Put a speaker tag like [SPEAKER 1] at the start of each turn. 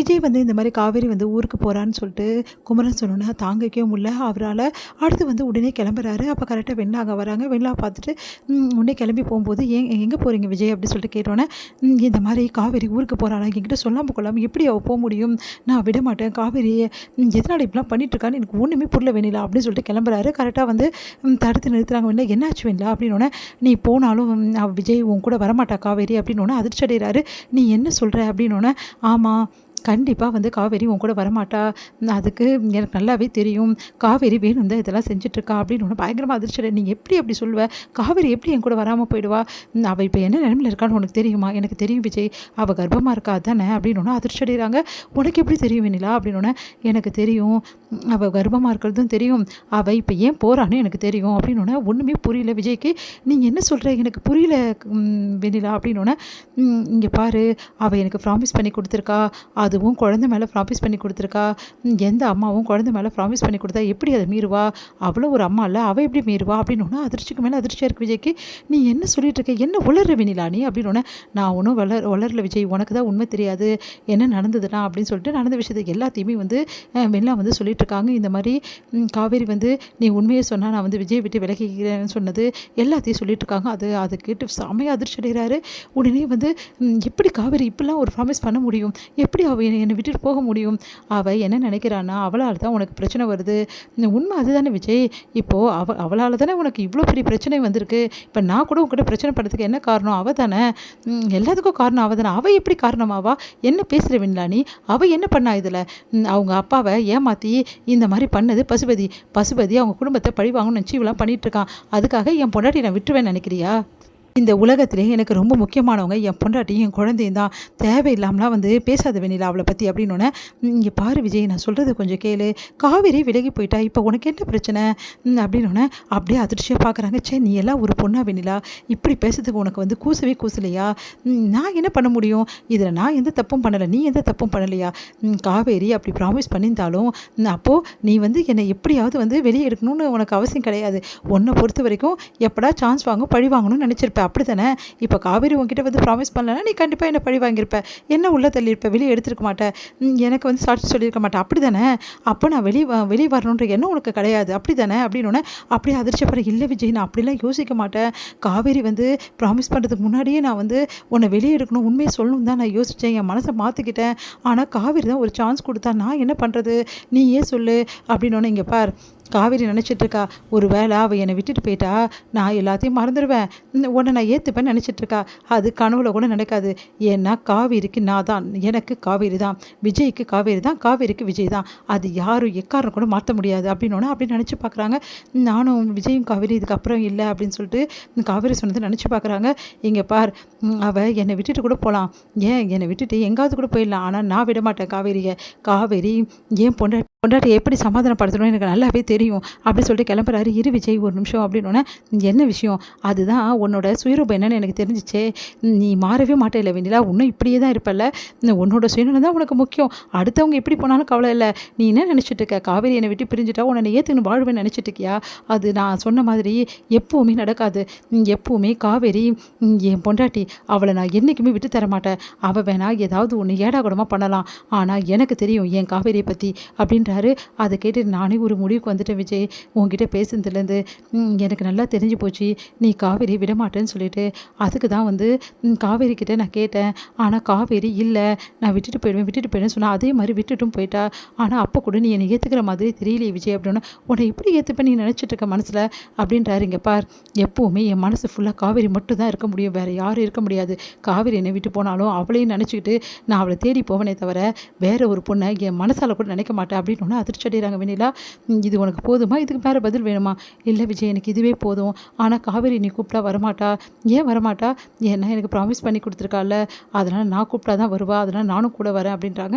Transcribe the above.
[SPEAKER 1] விஜய் இந்த மாரி காவேரி ஊருக்கு போறான்னு சொல்லிட்டு குமரன் சொன்னோன்னே தாங்கிக்கவே முடியல. அவரால அடுத்து உடனே கிளம்புறாரு. அப்ப கரெக்ட்டா வெண்ணிலா அங்க வராங்க. வெண்ணிலாவ பார்த்துட்டு உடனே கிளம்பி போம்போது, "ஏன் எங்க போறீங்க விஜய்?" அப்படின்னு சொல்லிட்டு கேட்டோன்னே, இந்த மாரி காவேரி ஊருக்கு போறாளாம். என்கிட்ட சொல்லாம கொள்ளாம எப்படி அவ முடியும்? நான் விடமாட்டேன். காவேரி எதனால இப்படிலாம் பண்ணிட்டுருக்கான்னு எனக்கு ஒண்ணுமே புரியல வெண்ணிலா." அப்படின்னு சொல்லிட்டு கிளம்புறாரு. கரெக்ட்டா தடுத்து நிறுத்துறாங்க. "வெண்ணிலா என்னாச்சு வெண்ணிலா?" அப்படின்னோன்னே, "நீ போனாலும் விஜய் உன் கூட வரமாட்டா காவேரி." அப்படின்னோன்னே அதிர்ச்சி அடையறாரு. "நீ என்ன சொல்ற?" அப்படின்னோன்னே, "ஆமா. கண்டிப்பா காவேரி உன் கூட வரமாட்டா. அதுக்கு எனக்கு நல்லாவே தெரியும். காவேரி வேணும் தான் இதெல்லாம் செஞ்சுட்ருக்கா." அப்படின்னு ஒண்ணு பயங்கரமா அதிர்ச்சியில "நீ எப்படி அப்படி சொல்லுவ? காவேரி எப்படி என் கூட வராம போயிடுவா? அவ இப்ப என்ன நிலைமையில இருக்கான்னு உனக்கு தெரியுமா?" "எனக்கு தெரியும் விஜய். அவ கர்ப்பமா இருக்கா அதானே?" அப்படின்னோன அதிர்ச்சி அடைகிறாங்க. "உனக்கு எப்படி தெரியும் வெண்ணிலா?" அப்படின்னோனே, "எனக்கு தெரியும். அவ கர்ப்பமா இருக்கிறதும் தெரியும். அவ இப்ப ஏன் போறான்னு எனக்கு தெரியும்." அப்படின்னோனே ஒண்ணுமே புரியல விஜய்க்கு. "நீங்க என்ன சொல்ற? எனக்கு புரியல வெண்ணிலா." அப்படின்னோனே, "இங்க பாரு, அவ எனக்கு ப்ராமிஸ் பண்ணி குடுத்துருக்கா. அதுவும் குழந்தை மேல ப்ராமிஸ் பண்ணி குடுத்துருக்கா. எந்த அம்மாவும் குழந்தை மேல ப்ராமிஸ் பண்ணி குடுத்தா எப்படி அத மீறுவா? அவளும் ஒரு அம்மா இல்ல. அவ எப்படி மீறுவா?" அப்படின்னோன அதிர்ச்சிக்கு மேல அதிர்ச்சியா இருக்கு விஜய்க்கு. "நீ என்ன சொல்லிட்டு இருக்க? என்ன உளர்ற வெண்ணிலா நீ?" அப்படின்னோன, "நான் ஒண்ணும் உளரல விஜய். உனக்கு தான் உண்மை தெரியாது. என்ன நடந்ததுன்னா" அப்படின்னு சொல்லிட்டு நடந்த விஷயத்த எல்லாத்தையுமே வெண்ணிலா சொல்லிட்டு இருக்காங்க. இந்த மாரி காவேரி "நீ உண்மைய சொன்னா நான் விஜய விட்டு விலகிக்கிறேன்னு சொன்னது" எல்லாத்தையும் சொல்லிட்டு இருக்காங்க. அத கேட்டு செமையா அதிர்ச்சி அடைகிறாரு. உடனே "எப்படி காவேரி இப்படிலாம் ஒரு ப்ராமிஸ் பண்ண முடியும்? எப்படி அவ என்னை விட்டுட்டு போக முடியும்? அவ என்ன நினைக்கிறான்னா, அவளால தான் உனக்கு பிரச்சனை வருது. உண்மை அதுதானே விஜய். இப்போ அவளால தானே உனக்கு இவ்ளோ பெரிய பிரச்சனை வந்திருக்கு. இப்ப நான் கூட உன்கிட்ட பிரச்சனை படுறதுக்கு என்ன காரணம்? அவ தானே. எல்லாத்துக்கும் காரணம் அவ தானே. அவ எப்படி காரணமாவா? என்ன பேசுற வெண்ணிலா நீ? அவ என்ன பண்ணா இதுல? அவங்க அப்பாவ ஏமாத்தி இந்த மாரி பண்ணது பசுபதி. பசுபதி அவங்க குடும்பத்த பழி வாங்கணும்னு நினைச்சு இவளாம் பண்ணிட்டு இருக்கான். அதுக்காக என் பொண்டாட்டிய நான் விட்டுருவேன்னு நினைக்கிறியா? இந்த உலகத்திலே எனக்கு ரொம்ப முக்கியமானவங்க என் பொண்டாட்டியும், என் குழந்தையும் தான். தேவையில்லாமலாம் பேசாத வெண்ணிலா அவள பத்தி." அப்படின்னோனே, "இங்க பாரு விஜய், நான் சொல்றத கொஞ்சம் கேளு. காவேரி விலகி போயிட்டா. இப்ப உனக்கு என்ன பிரச்சனை?" அப்படின்னோனே அப்படியே அதிர்ச்சியா பார்க்குறாங்க. "ச்சே, நீ எல்லாம் ஒரு பொண்ணா வெண்ணிலா? இப்படி பேசுறதுக்கு உனக்கு கூசவே கூசலையா? நான் என்ன பண்ண முடியும்? இதில நான் எந்த தப்பும் பண்ணல. நீ எந்த தப்பும் பண்ணலையா? காவேரி அப்படி ப்ராமிஸ் பண்ணியிருந்தாலும், அப்போ நீ என்னை எப்படியாவது வெளிய எடுக்கணும்னு உனக்கு அவசியம் கிடையாது. உன்ன பொறுத்தவரைக்கும் எப்படா சான்ஸ் பழி வாங்கணும்னு நினைச்சிருப்ப. அப்படித்தானே? இப்ப காவேரி உன்கிட்ட ப்ராமிஸ் பண்ணலன்னா, நீ கண்டிப்பா என்ன பழி வாங்கியிருப்ப. என்ன உள்ள தள்ளியிருப்ப. வெளிய எடுத்திருக்க மாட்ட. எனக்கு சாட்சி சொல்லியிருக்க மாட்ட. அப்படிதானே? அப்ப நான் வெளிய வரணுன்ற எண்ணம் உனக்கு கிடையாது. அப்படிதானே? அப்படின்னோனே, அப்படியே அதிர்ச்சியப்படுற, "இல்ல விஜய், நான் அப்படிலாம் யோசிக்க மாட்டேன். காவேரி ப்ராமிஸ் பண்றதுக்கு முன்னாடியே நான் உன்ன வெளிய எடுக்கணும், உண்மைய சொல்லணும்னு தான் நான் யோசிச்சேன். என் மனச மாத்திக்கிட்டேன். ஆனா காவேரி தான் ஒரு சான்ஸ் குடுத்தா. நான் என்ன பண்றது? நீயே சொல்லு." அப்படின்னோனே, "இங்க பார், காவேரி நினைச்சிட்டு இருக்கா, ஒரு வேளை அவ என்னை விட்டுட்டு போயிட்டா, நான் எல்லாத்தையும் மறந்துடுவேன். உன்னை நான் ஏத்துப்பேன்னு நினைச்சிட்டு இருக்கா. அது கனவுல கூட நடக்காது. ஏன்னா காவேரிக்கு நான் தான். எனக்கு காவேரி தான். விஜய்க்கு காவேரி தான். காவேரிக்கு விஜய் தான். அது யாரும் எக்காரணம் கூட மாத்த முடியாது." அப்படின்னோனே அப்படி நினைச்சு பார்க்குறாங்க. நானும் விஜயும் காவேரி இதுக்கப்புறம் இல்ல அப்படின்னு சொல்லிட்டு காவேரி சொன்னத நினைச்சு பார்க்குறாங்க. "இங்க பார், அவ என்னை விட்டுட்டு கூட போலாம். ஏன் என்னை விட்டுட்டு எங்காவது கூட போயிடலாம். ஆனா நான் விடமாட்டேன் காவேரிய. காவேரி ஏன் பொண்டாட்டிய எப்படி சமாதானப்படுத்தணும்னு எனக்கு நல்லாவே தெரியும்." அப்படி சொல்லிட்டு கிளம்புறாரு. "இரு விஜய், ஒரு நிமிஷம்." அப்படின்னோனே, "என்ன விஷயம்?" "அதுதான் உன்னோட சுயரூபம் என்னன்னு எனக்கு தெரிஞ்சுச்சே. நீ மாறவே மாட்டேல்ல வெண்ணிலா. இன்னும் இப்படியே தான் இருப்பல்ல. உன்னோட சுயநலம் தான் உனக்கு முக்கியம். அடுத்தவங்க எப்படி போனாலும் கவலை இல்ல. நீ என்ன நினைச்சிட்டு இருக்க? காவேரி என்னை விட்டு பிரிஞ்சுட்டா உன்னை ஏத்துக்கின்னு வாழ்வேன்னு நினைச்சிட்டு இருக்கியா? அது நான் சொன்ன மாதிரி எப்பவுமே நடக்காது. எப்பவுமே காவேரி என் பொண்டாட்டி. அவளை நான் என்னைக்குமே விட்டு தர மாட்டேன். அவ வேணா ஏதாவது ஒண்ணு ஏடாகூடமா பண்ணலாம். ஆனா எனக்கு தெரியும் என் காவேரியை பத்தி." அப்படின்றாரு. அதை கேட்டு நானே ஒரு முடிவுக்கு வந்துட்டேன் விஜய். உன்கிட்ட பேசுனதுலேருந்து எனக்கு நல்லா தெரிஞ்சு போச்சு. நீ காவேரி விடமாட்டேன்னு சொல்லிட்டு. அதுக்கு தான் காவேரி கிட்ட நான் கேட்டேன். ஆனா காவேரி இல்ல, நான் விட்டுட்டு போயிடுவேன்னு சொன்னா. அதே மாதிரி விட்டுட்டும் போயிட்டா. ஆனா அப்ப கூட நீ என்னை ஏத்துக்கிற மாதிரி தெரியலையே விஜய்." அப்படின்னா, "உன்னை எப்படி ஏத்துப்ப நீ நினைச்சிட்டு இருக்க மனசுல?" அப்படின்றாரு. "இங்க பார், எப்பவுமே என் மனசு ஃபுல்லா காவேரி மட்டும் தான் இருக்க முடியும். வேற யாரும் இருக்க முடியாது. காவேரி என்னை விட்டு போனாலும் அவளையும் நினைச்சுக்கிட்டு நான் அவளை தேடி போவனே தவிர வேற ஒரு பொண்ணை என் மனசால கூட நினைக்க மாட்டேன்." அப்படின்னு அதிர்ச்சி அடைகிறாங்க வெண்ணிலா. "இது உனக்கு போதுமா? இதுக்கு வேற பதில் வேணுமா?" "இல்ல விஜய், எனக்கு இதுவே போதும். ஆனா காவேரி நீ கூப்பிட்டா வரமாட்டா." "ஏன் வரமாட்டா?" "ஏன்னா எனக்கு ப்ராமிஸ் பண்ணி கொடுத்துருக்கால. அதனால நான் கூப்பிட்டா தான் வருவா. அதனால நானும் கூட வரேன்." அப்படின்றாங்க.